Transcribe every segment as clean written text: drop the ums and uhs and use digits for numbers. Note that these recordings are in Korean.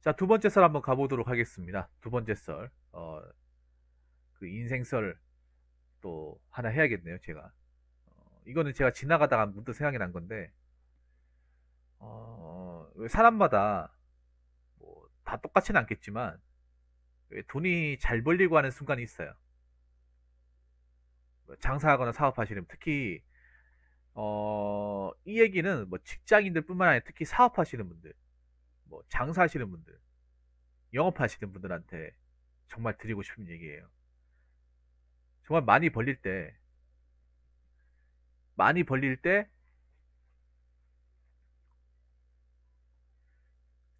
자, 두 번째 썰 한번 가보도록 하겠습니다. 두 번째 썰. 그 인생썰 또 하나 해야겠네요, 제가. 이거는 제가 지나가다가 문득 생각이 난 건데, 왜 사람마다 뭐 다 똑같지는 않겠지만, 왜 돈이 잘 벌리고 하는 순간이 있어요. 뭐 장사하거나 사업하시는, 특히, 이 얘기는 뭐 직장인들 뿐만 아니라 특히 사업하시는 분들, 뭐 장사하시는 분들, 영업하시는 분들한테 정말 드리고 싶은 얘기예요. 정말 많이 벌릴 때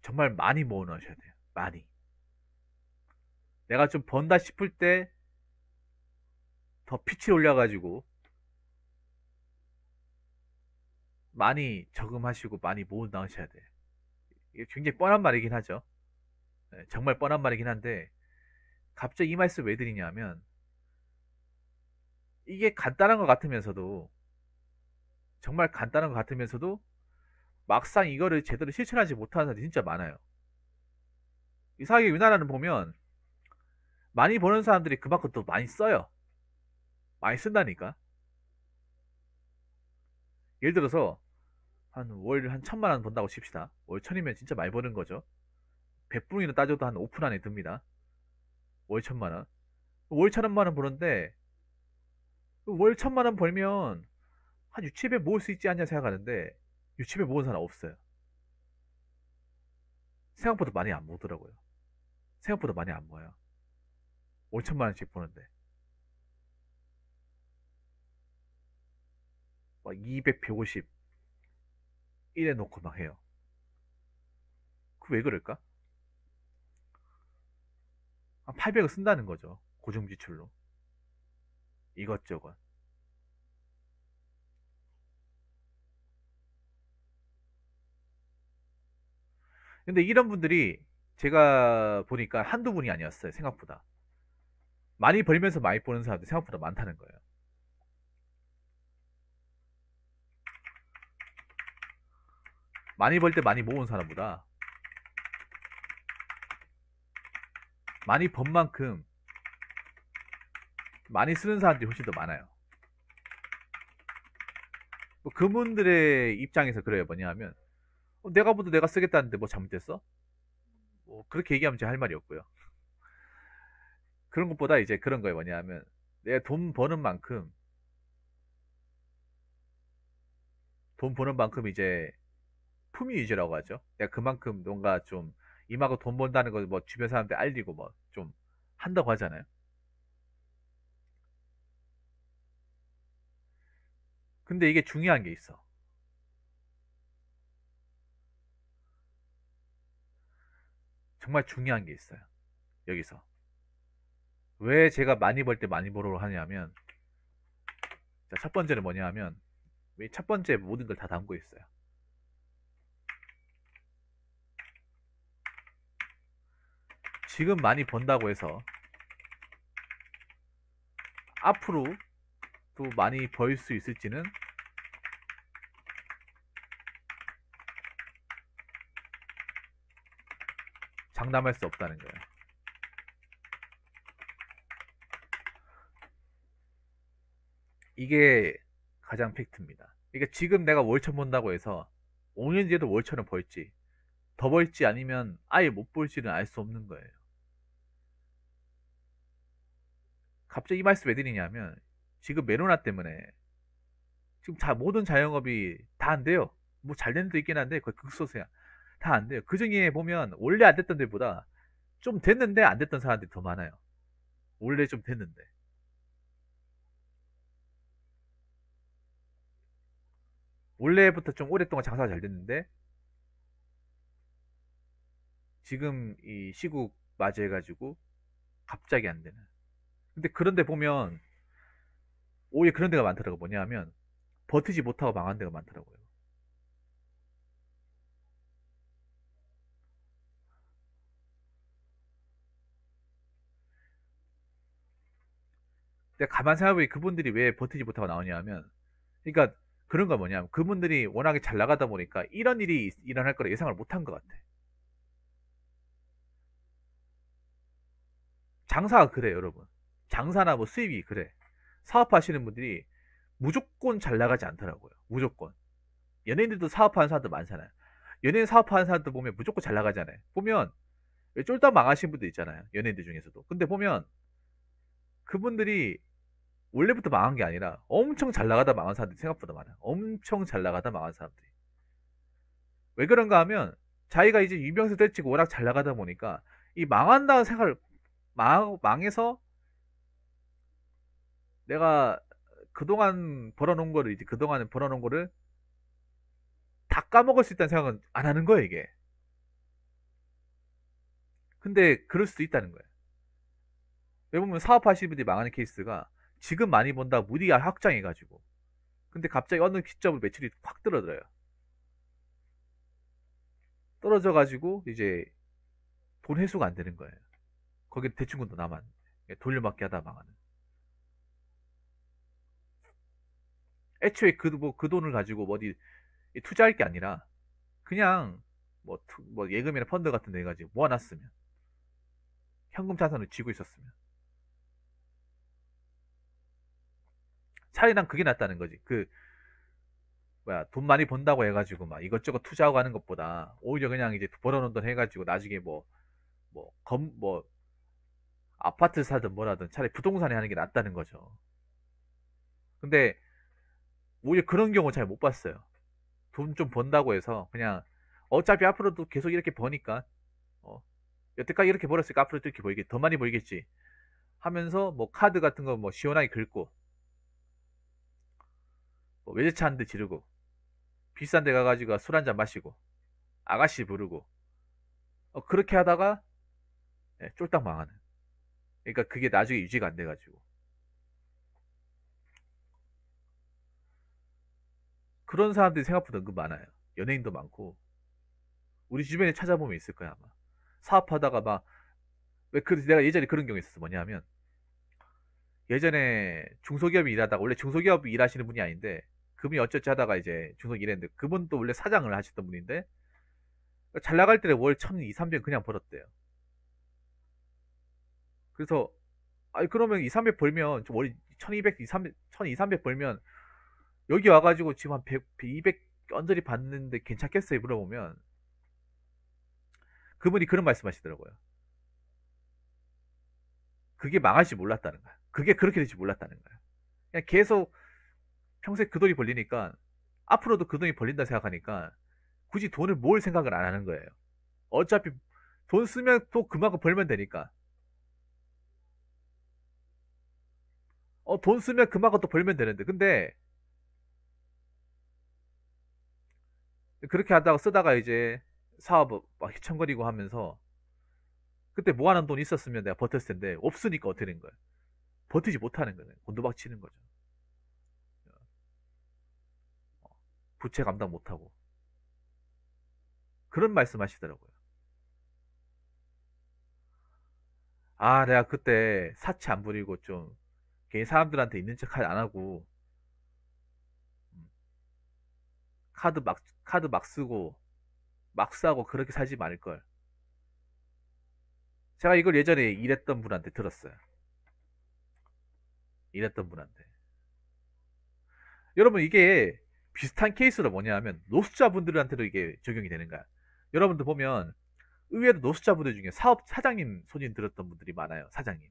정말 많이 모아 넣으셔야 돼요. 많이. 내가 좀 번다 싶을 때 더 pit을 올려가지고 많이 저금하시고 많이 모아 넣으셔야 돼요. 이게 굉장히 뻔한 말이긴 하죠. 네, 정말 뻔한 말이긴 한데 갑자기 이 말씀 왜 드리냐면 이게 간단한 것 같으면서도 정말 간단한 것 같으면서도 막상 이거를 제대로 실천하지 못하는 사람들이 진짜 많아요. 이상하게 우리나라는 보면 많이 버는 사람들이 그만큼 또 많이 써요. 많이 쓴다니까. 예를 들어서 한 월 한 1,000만 원 번다고 칩시다. 월 1,000이면 진짜 많이 버는 거죠. 100분위로 따져도 한 5분 안에 듭니다. 월 1,000만 원. 월 1,000만 원 버는데 월 1,000만 원 벌면 한 6, 700 모을 수 있지 않냐 생각하는데 6, 700 모은 사람 없어요. 생각보다 많이 안 모으더라고요. 생각보다 많이 안 모아요. 5천만 원씩 버는데 막 200, 150 이래 놓고 막 해요. 그 왜 그럴까? 한 800을 쓴다는 거죠. 고정 지출로. 이것저것. 근데 이런 분들이 제가 보니까 한두 분이 아니었어요. 생각보다. 많이 벌면서 많이 버는 사람들이 생각보다 많다는 거예요. 많이 벌 때 많이 모은 사람보다 많이 번 만큼 많이 쓰는 사람들이 훨씬 더 많아요. 뭐 그분들의 입장에서 그래요. 뭐냐 하면 내가 보도 내가 쓰겠다는데 뭐 잘못됐어? 뭐 그렇게 얘기하면 제가 할 말이 없고요. 그런 것보다 이제 그런 거예요. 뭐냐 하면 내가 돈 버는 만큼 이제 품위 유지라고 하죠. 내가 그만큼 뭔가 좀 임하고 돈 번다는 걸 뭐 주변 사람한테 알리고 뭐 좀 한다고 하잖아요. 근데 이게 중요한 게 있어. 정말 중요한 게 있어요. 여기서. 왜 제가 많이 벌 때 많이 벌으러 하냐면, 자, 첫 번째는 뭐냐 하면, 첫 번째 모든 걸 다 담고 있어요. 지금 많이 번다고 해서, 앞으로 또 많이 벌 수 있을지는 장담할 수 없다는 거예요. 이게 가장 팩트입니다. 그러니까 지금 내가 월천 번다고 해서 5년 뒤에도 월천을 벌지, 더 벌지 아니면 아예 못 벌지는 알 수 없는 거예요. 갑자기 이 말씀 왜 드리냐면, 지금 메로나 때문에 지금 모든 자영업이 다 안 돼요. 뭐 잘 되는 데도 있긴 한데 거의 극소수야. 다 안 돼요. 그 중에 보면 원래 안 됐던 데보다 좀 됐는데 안 됐던 사람들이 더 많아요. 원래 좀 됐는데. 원래부터 좀 오랫동안 장사가 잘 됐는데 지금 이 시국 맞이해가지고 갑자기 안 되는. 근데 그런 데 보면 오히려 그런 데가 많더라고. 뭐냐 하면 버티지 못하고 망한 데가 많더라고요. 근데 가만 생각해보니 그분들이 왜 버티지 못하고 나오냐 하면, 그러니까 그런 거 뭐냐면 그분들이 워낙에 잘 나가다 보니까 이런 일이 일어날 거라 예상을 못한 것 같아. 장사가 그래, 여러분. 장사나 뭐 수입이 그래. 사업하시는 분들이 무조건 잘 나가지 않더라고요. 무조건. 연예인들도 사업하는 사람들 많잖아요. 연예인 사업하는 사람들 보면 무조건 잘 나가잖아요. 보면 쫄딱 망하신 분들 있잖아요. 연예인들 중에서도. 근데 보면 그분들이 원래부터 망한 게 아니라 엄청 잘 나가다 망한 사람들이 생각보다 많아요. 엄청 잘 나가다 망한 사람들이. 왜 그런가 하면 자기가 이제 유명세 떨치고 워낙 잘 나가다 보니까 이 망한다는 생각을 망해서 내가 그동안 벌어놓은 거를 이제 그동안 벌어놓은 거를 다 까먹을 수 있다는 생각은 안 하는 거예요, 이게. 근데 그럴 수도 있다는 거예요. 왜 보면 사업하시는 분들이 망하는 케이스가 지금 많이 번다 무리 확장해가지고 근데 갑자기 어느 시점으로 매출이 확 떨어져요. 떨어져가지고 이제 돈 회수가 안 되는 거예요. 거기에 대출금도 남아 돌려막기 하다 망하는. 애초에 그 돈을 가지고 뭐 어디 투자할 게 아니라 그냥 뭐 예금이나 펀드 같은 데 해가지고 모아놨으면 현금 자산을 쥐고 있었으면 차라리 난 그게 낫다는 거지. 그 뭐야 돈 많이 번다고 해가지고 막 이것저것 투자하고 하는 것보다 오히려 그냥 이제 벌어놓은 돈 해가지고 나중에 뭐 아파트 사든 뭐라든 차라리 부동산에 하는 게 낫다는 거죠. 근데 오히려 그런 경우 잘 못 봤어요. 돈 좀 번다고 해서 그냥 어차피 앞으로도 계속 이렇게 버니까 어, 여태까지 이렇게 벌었으니까 앞으로 도 이렇게 벌겠 더 많이 벌겠지 하면서 뭐 카드 같은 거 뭐 시원하게 긁고 뭐 외제차 한 대 지르고 비싼 데 가가지고 술 한 잔 마시고 아가씨 부르고 그렇게 하다가 쫄딱 망하는. 그러니까 그게 나중에 유지가 안 돼가지고 그런 사람들이 생각보다 은근 많아요. 연예인도 많고 우리 주변에 찾아보면 있을 거야 아마. 사업하다가 막 왜 내가 예전에 그런 경우 있었어. 뭐냐면 예전에 중소기업이 일하다가 원래 중소기업 일하시는 분이 아닌데 그분이 어쩌지 하다가 이제 중소기업 일했는데 그분도 원래 사장을 하셨던 분인데 잘 나갈 때는 월 1,200, 300 그냥 벌었대요. 그래서 아니 그러면 2, 300 벌면 좀 월 1,200, 2, 300, 1,200, 300 벌면 여기 와가지고 지금 한 100, 200 언저리 받는데 괜찮겠어요? 물어보면 그분이 그런 말씀 하시더라고요. 그게 망할지 몰랐다는 거야. 그게 그렇게 될지 몰랐다는 거야. 그냥 계속 평소에 그 돈이 벌리니까 앞으로도 그 돈이 벌린다 생각하니까 굳이 돈을 모을 생각을 안 하는 거예요. 어차피 돈 쓰면 또 그만큼 벌면 되니까. 돈 쓰면 그만큼 또 벌면 되는데. 근데 그렇게 하다가 쓰다가 이제 사업 막 휘청거리고 하면서 그때 모아놓은 돈 있었으면 내가 버텼을 텐데 없으니까 어떻게 된 거야? 버티지 못하는 거네. 곤두박 치는 거죠. 부채 감당 못하고 그런 말씀 하시더라고요. 아, 내가 그때 사치 안 부리고 좀 괜히 사람들한테 있는 척 안 하고 음, 카드 막 쓰고 막 사고 그렇게 살지 말 걸. 제가 이걸 예전에 일했던 분한테 들었어요. 일했던 분한테. 여러분 이게 비슷한 케이스로 뭐냐면 노숙자분들한테도 이게 적용이 되는 거야. 여러분들 보면 의외로 노숙자분들 중에 사업 사장님 소진 들었던 분들이 많아요. 사장님.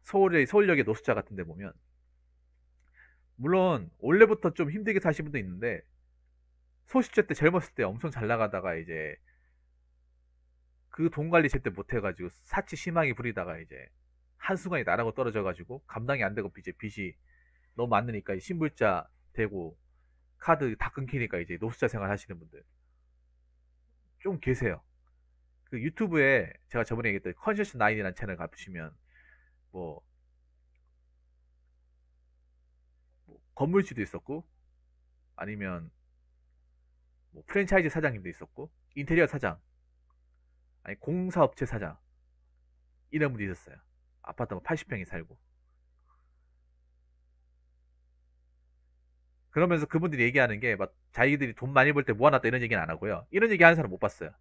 서울역의 노숙자 같은 데 보면 물론 원래부터 좀 힘들게 사신 분도 있는데 소식제 때 젊었을 때 엄청 잘 나가다가 이제 그 돈 관리 제때 못 해가지고 사치 심하게 부리다가 이제 한순간에 나라고 떨어져가지고 감당이 안 되고 이제 빚이 너무 많으니까 신불자 되고 카드 다 끊기니까 이제 노숙자 생활 하시는 분들 좀 계세요. 그 유튜브에 제가 저번에 얘기했던 컨셔스 나인이라는 채널 가보시면 뭐, 뭐 건물주도 있었고 아니면 뭐 프랜차이즈 사장님도 있었고 인테리어 사장 아니 공사업체 사장 이런 분이 있었어요. 아파트 뭐 80평이 살고 그러면서 그분들이 얘기하는 게 막 자기들이 돈 많이 벌 때 모아놨다 이런 얘기는 안 하고요. 이런 얘기 하는 사람 못 봤어요.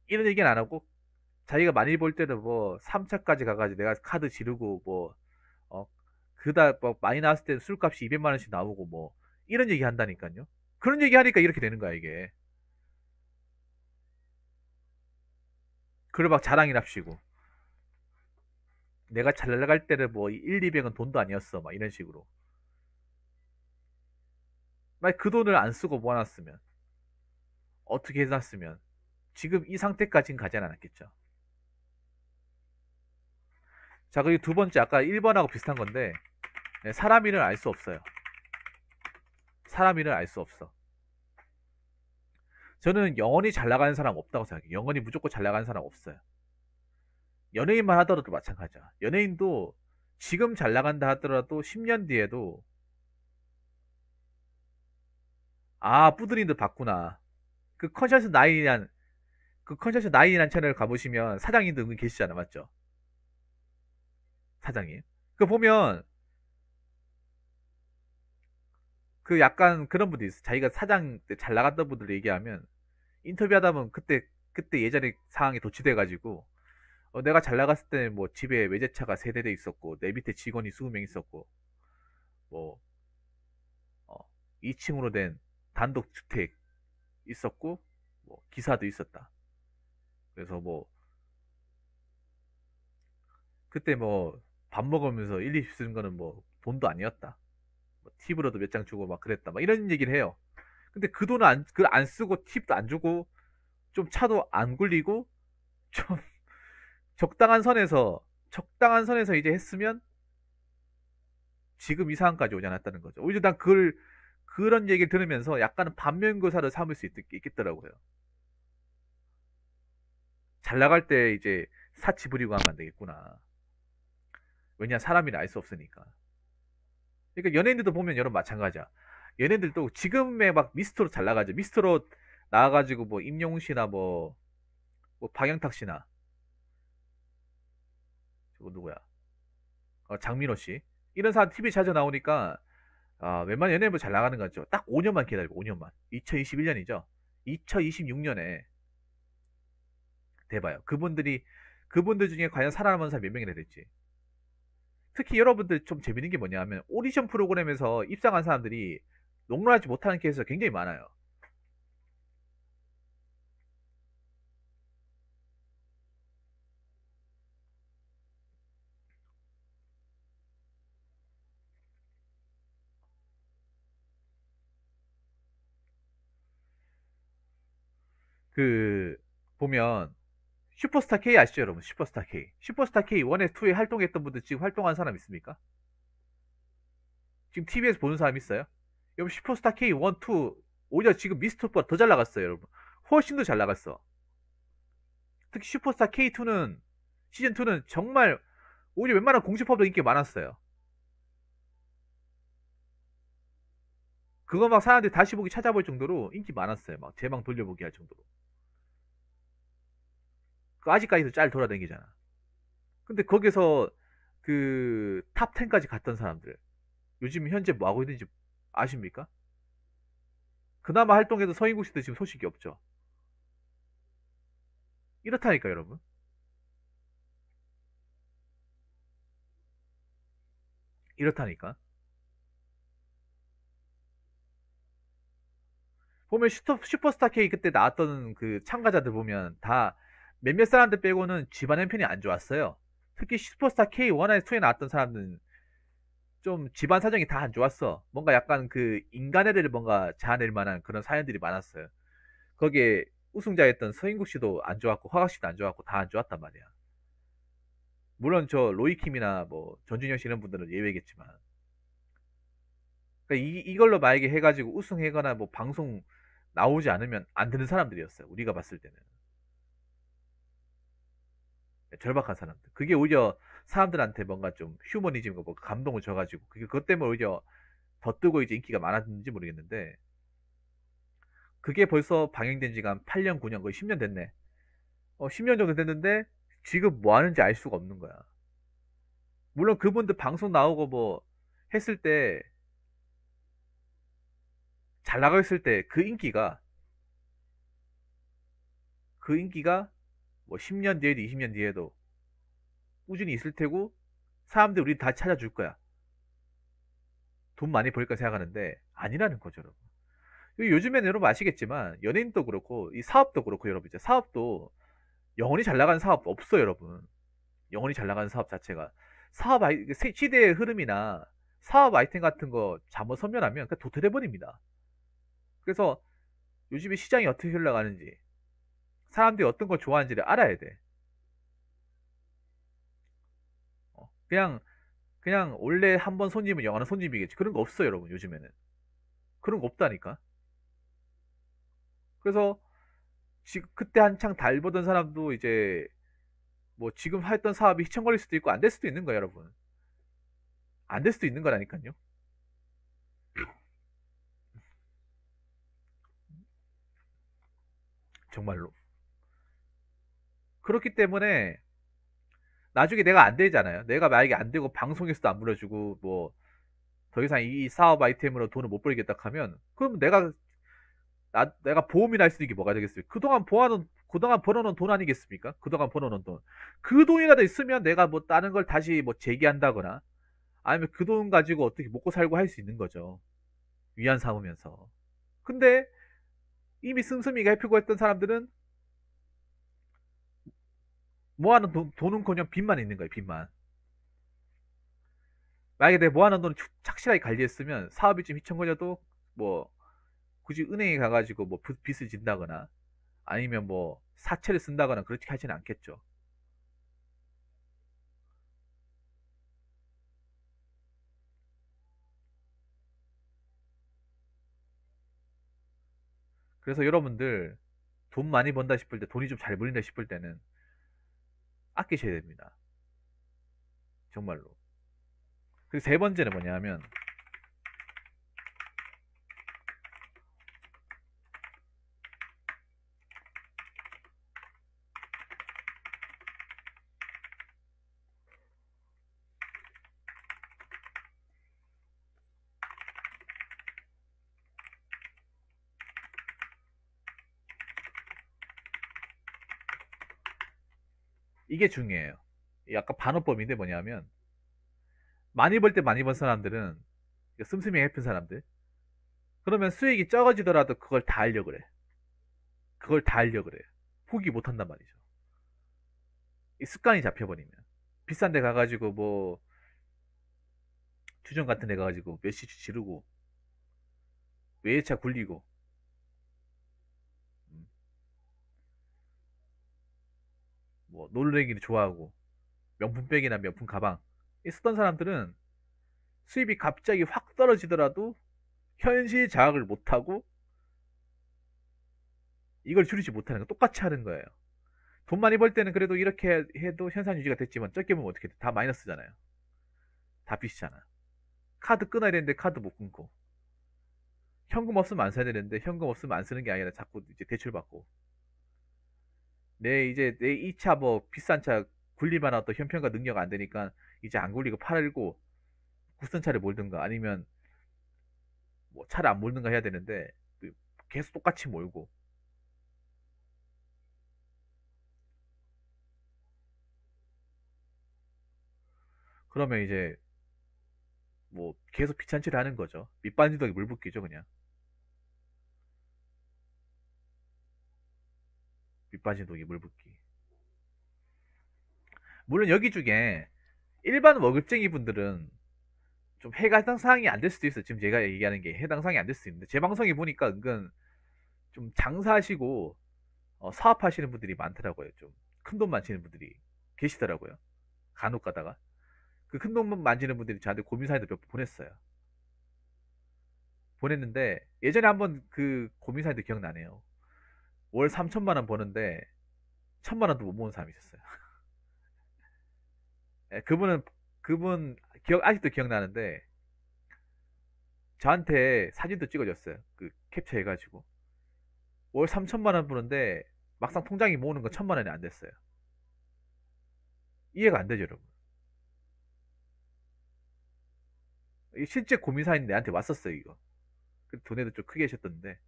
이런 얘기는 안 하고 자기가 많이 벌 때는 뭐 3차까지 가가지고 내가 카드 지르고 뭐 어, 그다 뭐 많이 나왔을 때는 술값이 200만 원씩 나오고 뭐 이런 얘기 한다니까요. 그런 얘기 하니까 이렇게 되는 거야 이게. 그걸 막 자랑이랍시고 내가 잘 나갈 때는 뭐 1, 200은 돈도 아니었어 막 이런 식으로. 만약 그 돈을 안 쓰고 모아놨으면 어떻게 해놨으면 지금 이 상태까지는 가지 않았겠죠. 자, 그리고 두 번째 아까 1번하고 비슷한 건데 네, 사람 일을 알 수 없어요. 사람 일을 알 수 없어. 저는 영원히 잘 나가는 사람 없다고 생각해요. 영원히 무조건 잘 나가는 사람 없어요. 연예인만 하더라도 마찬가지야. 연예인도 지금 잘 나간다 하더라도 10년 뒤에도 아 뿌드린드 봤구나. 그 컨셔스 나인이란 그 컨셔스 나인이란 채널 가보시면 사장님도 은근 계시잖아, 맞죠? 사장님. 그 보면 그 약간 그런 분들 있어. 자기가 사장 때 잘 나갔던 분들 얘기하면 인터뷰하다 보면 그때 예전에 상황이 도취돼가지고 내가 잘 나갔을 때는 뭐 집에 외제차가 3대대 있었고 내 밑에 직원이 20명 있었고 뭐 2층으로 된 단독 주택 있었고 뭐 기사도 있었다. 그래서 뭐 그때 뭐 밥 먹으면서 1, 2십 쓰는 거는 뭐 돈도 아니었다. 뭐 팁으로도 몇 장 주고 막 그랬다. 막 이런 얘기를 해요. 근데 그 돈을 안 쓰고 팁도 안 주고 좀 차도 안 굴리고 좀 적당한 선에서 이제 했으면 지금 이 상황까지 오지 않았다는 거죠. 오히려 난 그런 얘기를 들으면서 약간은 반면교사를 삼을 수 있겠더라고요. 잘 나갈 때 이제 사치 부리고 하면 안 되겠구나. 왜냐, 사람이라 알 수 없으니까. 그러니까 연예인들도 보면 여러분 마찬가지야. 연예인들도 지금의 막 미스터로 잘 나가죠. 미스터로 나와가지고 뭐 임영웅 씨나 뭐 박영탁 씨나 저거 누구야? 장민호 씨 이런 사람 TV 자주 나오니까 웬만한 연예인도 잘 나가는 거죠. 딱 5년만 기다리고 5년만. 2021년이죠. 2026년에 돼봐요. 그분들 중에 과연 살아남은 사람 몇 명이나 될지. 특히 여러분들 좀 재밌는 게 뭐냐면 오디션 프로그램에서 입상한 사람들이 녹록하지 못하는 케이스가 굉장히 많아요. 그 보면 슈퍼스타 K 아시죠, 여러분? 슈퍼스타 K. 슈퍼스타 K 1에 2에 활동했던 분들 지금 활동한 사람 있습니까? 지금 TV에서 보는 사람 있어요? 여러분 슈퍼스타 K 1, 2 오히려 지금 미스터보다 더 잘 나갔어요, 여러분. 훨씬 더 잘 나갔어. 특히 슈퍼스타 K2는 시즌 2는 정말 오히려 웬만한 공식법도 인기가 많았어요. 그거 막 사람들이 다시 보기 찾아볼 정도로 인기 많았어요. 막 제방 돌려보기 할 정도로. 그 아직까지도 짤 돌아다니잖아. 근데 거기서 그 탑 10까지 갔던 사람들 요즘 현재 뭐 하고 있는지 아십니까? 그나마 활동해도 서인국 씨도 지금 소식이 없죠. 이렇다니까 여러분. 이렇다니까. 보면 슈퍼스타 K 그때 나왔던 그 참가자들 보면 다 몇몇 사람들 빼고는 집안 형편이 안 좋았어요. 특히 슈퍼스타 K 1에서 2에 나왔던 사람들은 좀 집안 사정이 다 안 좋았어. 뭔가 약간 그 인간애를 뭔가 자아낼 만한 그런 사연들이 많았어요. 거기에 우승자였던 서인국 씨도 안 좋았고 화각 씨도 안 좋았고 다 안 좋았단 말이야. 물론 저 로이킴이나 뭐 전준영 씨 이런 분들은 예외겠지만. 그러니까 이걸로 만약에 해가지고 우승하거나 뭐 방송 나오지 않으면 안 되는 사람들이었어요. 우리가 봤을 때는. 절박한 사람들. 그게 오히려 사람들한테 뭔가 좀 휴머니즘과 뭐 감동을 줘가지고 그게 그것 때문에 오히려 더 뜨고 이제 인기가 많았는지 모르겠는데 그게 벌써 방영된 지가 한 8년, 9년, 거의 10년 됐네. 10년 정도 됐는데 지금 뭐 하는지 알 수가 없는 거야. 물론 그분들 방송 나오고 뭐 했을 때 잘 나가 있을 때 그 인기가 뭐 10년 뒤에도 20년 뒤에도 꾸준히 있을 테고 사람들이 우리 다 찾아줄 거야. 돈 많이 벌까 생각하는데 아니라는 거죠, 여러분. 요즘에는 여러분 아시겠지만 연예인도 그렇고 이 사업도 그렇고 여러분 이제 사업도 영원히 잘 나가는 사업 없어요, 여러분. 영원히 잘 나가는 사업 자체가 시대의 흐름이나 사업 아이템 같은 거 잘못 선별하면 그냥 도태돼 버립니다. 그래서 요즘에 시장이 어떻게 흘러가는지 사람들이 어떤 걸 좋아하는지를 알아야 돼. 그냥 원래 한 번 손님은 영원한 손님이겠지. 그런 거 없어요, 여러분. 요즘에는 그런 거 없다니까. 그래서 그때 한창 달 보던 사람도 이제 뭐 지금 했던 사업이 희청 걸릴 수도 있고 안 될 수도 있는 거예요, 여러분. 안 될 수도 있는 거라니까요. 정말로. 그렇기 때문에 나중에 내가 안 되잖아요. 내가 만약에 안 되고 방송에서도 안 불러주고 뭐 더 이상 이 사업 아이템으로 돈을 못 벌겠다 하면 그럼 내가 보험이나 할 수 있는 게 뭐가 되겠어요? 그동안 벌어놓은 돈 아니겠습니까? 그동안 벌어놓은 돈. 그 돈이라도 있으면 내가 뭐 다른 걸 다시 뭐 재기한다거나 아니면 그 돈 가지고 어떻게 먹고 살고 할 수 있는 거죠. 위안 삼으면서. 근데 이미 씀씀이가 해피고 했던 사람들은 모아놓은 돈은커녕 빚만 있는 거예요, 빚만. 만약에 내가 모아놓은 돈을 착실하게 관리했으면 사업이 좀 휘청거려도 뭐 굳이 은행에 가가지고 뭐 빚을 진다거나 아니면 뭐 사채를 쓴다거나 그렇게 하지는 않겠죠. 그래서 여러분들 돈 많이 번다 싶을 때, 돈이 좀 잘 벌린다 싶을 때는 아끼셔야 됩니다. 정말로. 그리고 세 번째는 뭐냐면 이게 중요해요. 약간 반어법인데 뭐냐면 많이 벌 때 많이 번 사람들은 씀씀이 해픈 사람들 그러면 수익이 적어지더라도 그걸 다 하려고 그래. 그걸 다 하려고 그래. 포기 못 한단 말이죠. 이 습관이 잡혀버리면 비싼 데 가가지고 뭐 주점 같은 데 가가지고 몇시 지르고 외제차 굴리고 음, 뭐 놀래기를 좋아하고 명품백이나 명품 가방 쓰던 사람들은 수입이 갑자기 확 떨어지더라도 현실 자각을 못하고 이걸 줄이지 못하는 거 똑같이 하는 거예요. 돈 많이 벌 때는 그래도 이렇게 해도 현상 유지가 됐지만 적게 보면 어떻게 돼? 다 마이너스잖아요. 다 빚이잖아. 카드 끊어야 되는데 카드 못 끊고 현금 없으면 안 사야 되는데 현금 없으면 안 쓰는 게 아니라 자꾸 이제 대출 받고 내 2차 뭐 비싼 차 굴릴만한 또 형편과 능력 안 되니까 이제 안 굴리고 팔고 굳은 차를 몰든가 아니면 뭐 차를 안 몰든가 해야 되는데 계속 똑같이 몰고 그러면 이제 뭐 계속 피찬치를 하는 거죠. 밑반지덕에 물 붓기죠 그냥. 밑반지덕에 물 붓기. 물론 여기 중에 일반 월급쟁이 분들은 좀 해당 사항이 안 될 수도 있어요. 지금 제가 얘기하는 게 해당 사항이 안 될 수도 있는데 제 방송에 보니까 은근 좀 장사하시고 사업하시는 분들이 많더라고요. 좀 큰 돈 만지는 분들이 계시더라고요. 간혹 가다가 그 큰 돈 만지는 분들이 저한테 고민 사연도 몇 번 보냈어요. 보냈는데 예전에 한번 그 고민 사연도 기억나네요. 월 3천만 원 버는데 1천만 원도 못 모은 사람이 있었어요. 예, 그분 아직도 기억나는데 저한테 사진도 찍어줬어요. 그 캡처해가지고 월 3천만 원 버는데 막상 통장에 모으는 건 1천만 원이 안 됐어요. 이해가 안 되죠, 여러분. 실제 고민사인 내한테 왔었어요, 이거. 돈에도 좀 크게 하셨던데.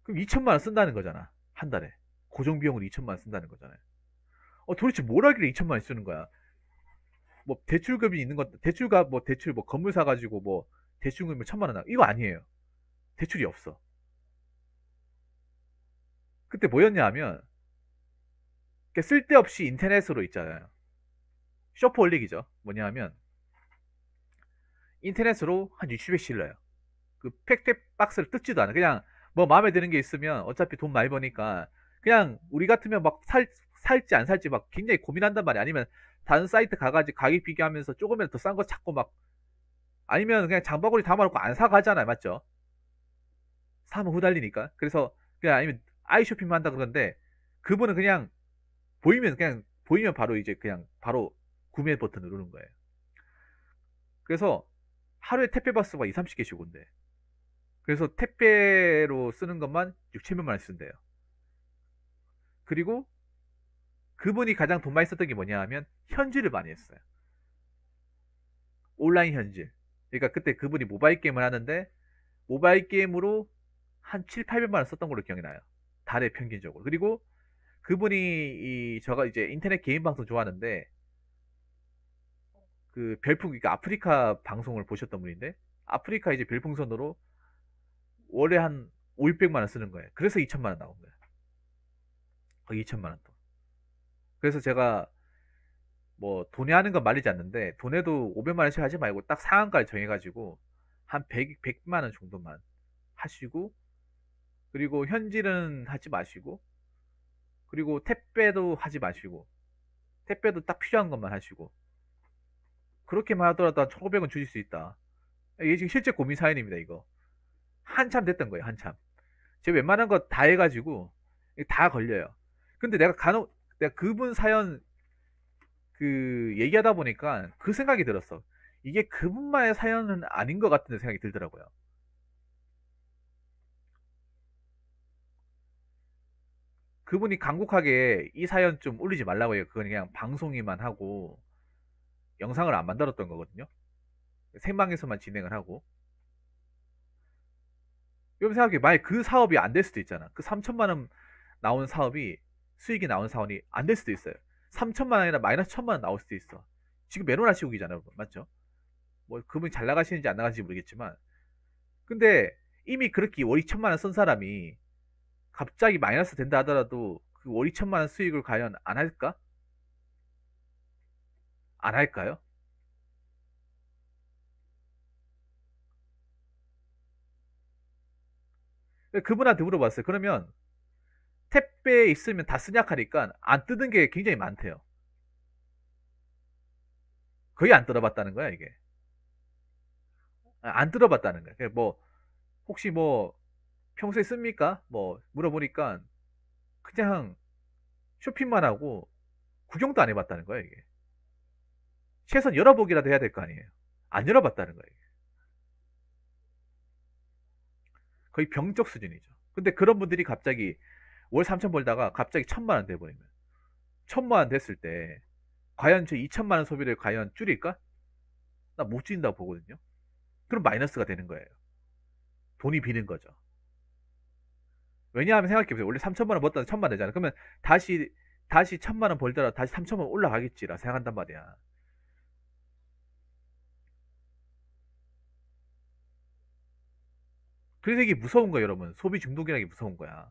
그럼 2천만 원 쓴다는 거잖아. 한 달에. 고정비용으로 2천만 원 쓴다는 거잖아요. 도대체 뭘 하길래 2천만 원 쓰는 거야? 뭐 대출금이 있는 것, 대출가 뭐 대출 뭐 건물 사가지고 뭐 대출금이 1,000만 원 이거 아니에요. 대출이 없어. 그때 뭐였냐 하면 쓸데없이 인터넷으로 있잖아요. 쇼프 올리기죠. 뭐냐 하면 인터넷으로 한 60에 실러요. 그 팩트 박스를 뜯지도 않아. 그냥 뭐 마음에 드는 게 있으면 어차피 돈 많이 버니까 그냥 우리 같으면 막 살지 안 살지 막 굉장히 고민한단 말이야. 아니면 다른 사이트 가가지고 가격 비교하면서 조금이라도 더 싼 거 찾고 막 아니면 그냥 장바구니 담아놓고 안 사가잖아요. 맞죠? 사면 후달리니까. 그래서 그냥 아니면 아이쇼핑만 한다 그러는데 그분은 그냥 보이면 바로 이제 그냥 바로 구매 버튼 누르는 거예요. 그래서 하루에 택배 박스가 2, 30개씩 온대. 그래서 택배로 쓰는 것만 6, 700만 원 쓴대요. 그리고 그분이 가장 돈 많이 썼던 게 뭐냐 하면 현질을 많이 했어요. 온라인 현질. 그러니까 그때 그분이 모바일 게임을 하는데 모바일 게임으로 한 7, 800만 원 썼던 걸로 기억이 나요. 달에 평균적으로. 그리고 그분이 저가 이제 인터넷 개인 방송 좋아하는데 그 별풍 그러니까 아프리카 방송을 보셨던 분인데 아프리카 이제 별풍선으로 월에 한 5, 600만 원 쓰는 거예요. 그래서 2천만 원 나온 거예요. 거의 2천만 원 또. 그래서 제가 뭐 돈에 하는 건 말리지 않는데 돈에도 500만 원씩 하지 말고 딱 상한가를 정해가지고 한 100만 원 정도만 하시고 그리고 현질은 하지 마시고 그리고 택배도 하지 마시고 택배도 딱 필요한 것만 하시고 그렇게만 하더라도 한 1,500원 주실 수 있다. 이게 지금 실제 고민 사연입니다. 이거 한참 됐던 거예요. 한참 제가 웬만한 거 다 해가지고 다 걸려요. 근데 내가 간혹 내가 그분 사연 그 얘기하다 보니까 그 생각이 들었어. 이게 그분만의 사연은 아닌 것 같은 생각이 들더라고요. 그분이 간곡하게 이 사연 좀 올리지 말라고 해요. 그건 그냥 방송이만 하고 영상을 안 만들었던 거거든요. 생방에서만 진행을 하고. 여러분 생각해, 만약 그 사업이 안 될 수도 있잖아. 그 3천만 원 나오는 사업이 수익이 나오는 사업이 안 될 수도 있어요. 3천만 원이나 마이너스 1천만 원 나올 수도 있어. 지금 메로나 시국이잖아요, 여러분. 맞죠? 뭐 그분이 잘 나가시는지 안 나가시는지 모르겠지만, 근데 이미 그렇게 월 2천만 원 쓴 사람이 갑자기 마이너스 된다 하더라도 그 월 2천만 원 수익을 과연 안 할까? 안 할까요? 그분한테 물어봤어요. 그러면 택배에 있으면 다 쓰냐하니까 안 뜯은 게 굉장히 많대요. 거의 안 뜯어봤다는 거야, 이게. 안 뜯어봤다는 거야. 뭐, 혹시 뭐, 평소에 씁니까? 뭐, 물어보니까 그냥 쇼핑만 하고 구경도 안 해봤다는 거야, 이게. 최소한 열어보기라도 해야 될 거 아니에요. 안 열어봤다는 거예요. 거의 병적 수준이죠. 근데 그런 분들이 갑자기 월 3천 벌다가 갑자기 1,000만 원 돼버리면 1,000만 원 됐을 때 과연 저 2천만 원 소비를 과연 줄일까? 나 못 줄인다고 보거든요. 그럼 마이너스가 되는 거예요. 돈이 비는 거죠. 왜냐하면 생각해보세요. 원래 3천만 원 벌다 1,000만 원 되잖아. 그러면 다시 1,000만 원 벌더라도 다시 3천만 원 올라가겠지라 생각한단 말이야. 그래서 이게 무서운 거야, 여러분. 소비 중독이라는 게 무서운 거야.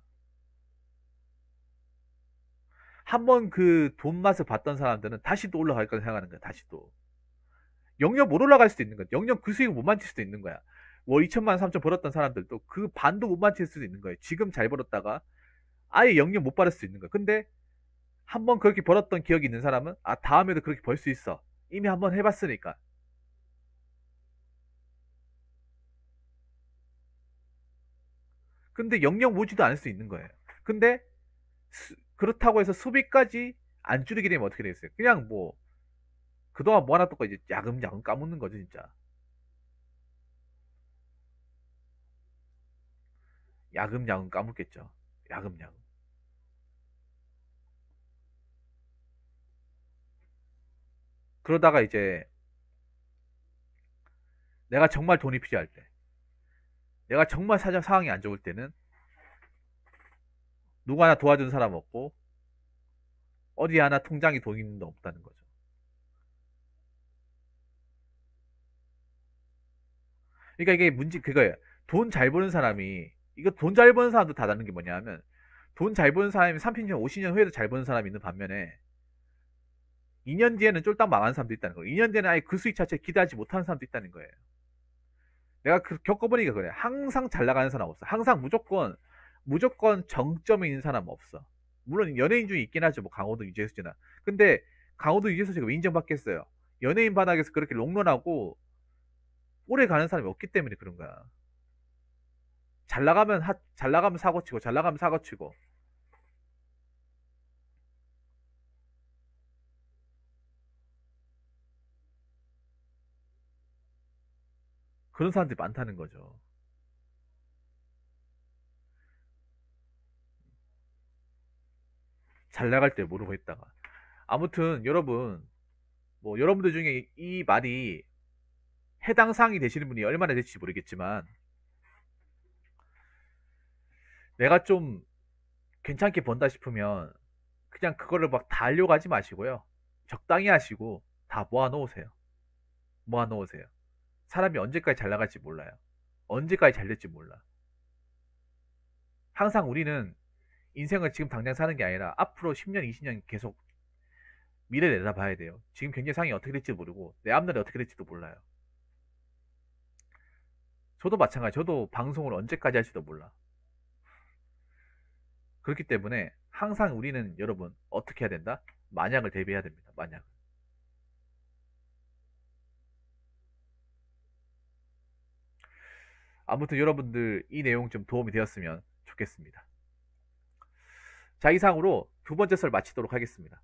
한번 그 돈 맛을 봤던 사람들은 다시 또 올라갈 거라 생각하는 거야. 다시 또. 영영 못 올라갈 수도 있는 거야. 영영 그 수익을 못 만칠 수도 있는 거야. 월 2천만 원, 3천 벌었던 사람들도 그 반도 못 만칠 수도 있는 거예요. 지금 잘 벌었다가 아예 영영 못 받을 수도 있는 거야. 근데 한번 그렇게 벌었던 기억이 있는 사람은 아, 다음에도 그렇게 벌 수 있어. 이미 한번 해봤으니까. 근데 영영 오지도 않을 수 있는 거예요. 근데 그렇다고 해서 소비까지 안 줄이게 되면 어떻게 되겠어요? 그냥 뭐 그동안 모아놨던 거 이제 야금야금 까먹는 거죠, 진짜. 야금야금 까먹겠죠. 야금야금. 그러다가 이제 내가 정말 돈이 필요할 때, 내가 정말 사정 상황이 안 좋을 때는 누구 하나 도와준 사람 없고 어디 하나 통장에 돈 있는 데 없다는 거죠. 그러니까 이게 문제 그거예요. 돈 잘 버는 사람이 이거 돈 잘 버는 사람도 다 다른 게 뭐냐면 돈 잘 버는 사람이 30년, 50년 후에도 잘 버는 사람이 있는 반면에 2년 뒤에는 쫄딱 망하는 사람도 있다는 거예요. 2년 뒤에는 아예 그 수익 자체에 기대하지 못하는 사람도 있다는 거예요. 내가 겪어보니까 그래. 항상 잘 나가는 사람 없어. 항상 무조건 정점에 있는 사람 없어. 물론 연예인 중에 있긴 하죠. 뭐 강호동, 유재석 씨나. 근데 강호동, 유재석 씨가 왜 인정받겠어요? 연예인 바닥에서 그렇게 롱런하고 오래 가는 사람이 없기 때문에 그런 거야. 잘 나가면 사고 치고 잘 나가면 사고 치고 그런 사람들이 많다는 거죠. 잘 나갈 때 모르고 있다가. 아무튼 여러분 뭐 여러분들 중에 이 말이 해당 사항이 되시는 분이 얼마나 될지 모르겠지만 내가 좀 괜찮게 번다 싶으면 그냥 그거를 막 다 하려고 하지 마시고요. 적당히 하시고 다 모아 놓으세요. 모아 놓으세요. 사람이 언제까지 잘 나갈지 몰라요. 언제까지 잘 될지 몰라. 항상 우리는 인생을 지금 당장 사는 게 아니라 앞으로 10년, 20년 계속 미래를 내다봐야 돼요. 지금 경제 상황이 어떻게 될지 모르고 내 앞날이 어떻게 될지도 몰라요. 저도 마찬가지. 저도 방송을 언제까지 할지도 몰라. 그렇기 때문에 항상 우리는 여러분 어떻게 해야 된다? 만약을 대비해야 됩니다. 만약. 아무튼 여러분들 이 내용 좀 도움이 되었으면 좋겠습니다. 자, 이상으로 두 번째 썰 마치도록 하겠습니다.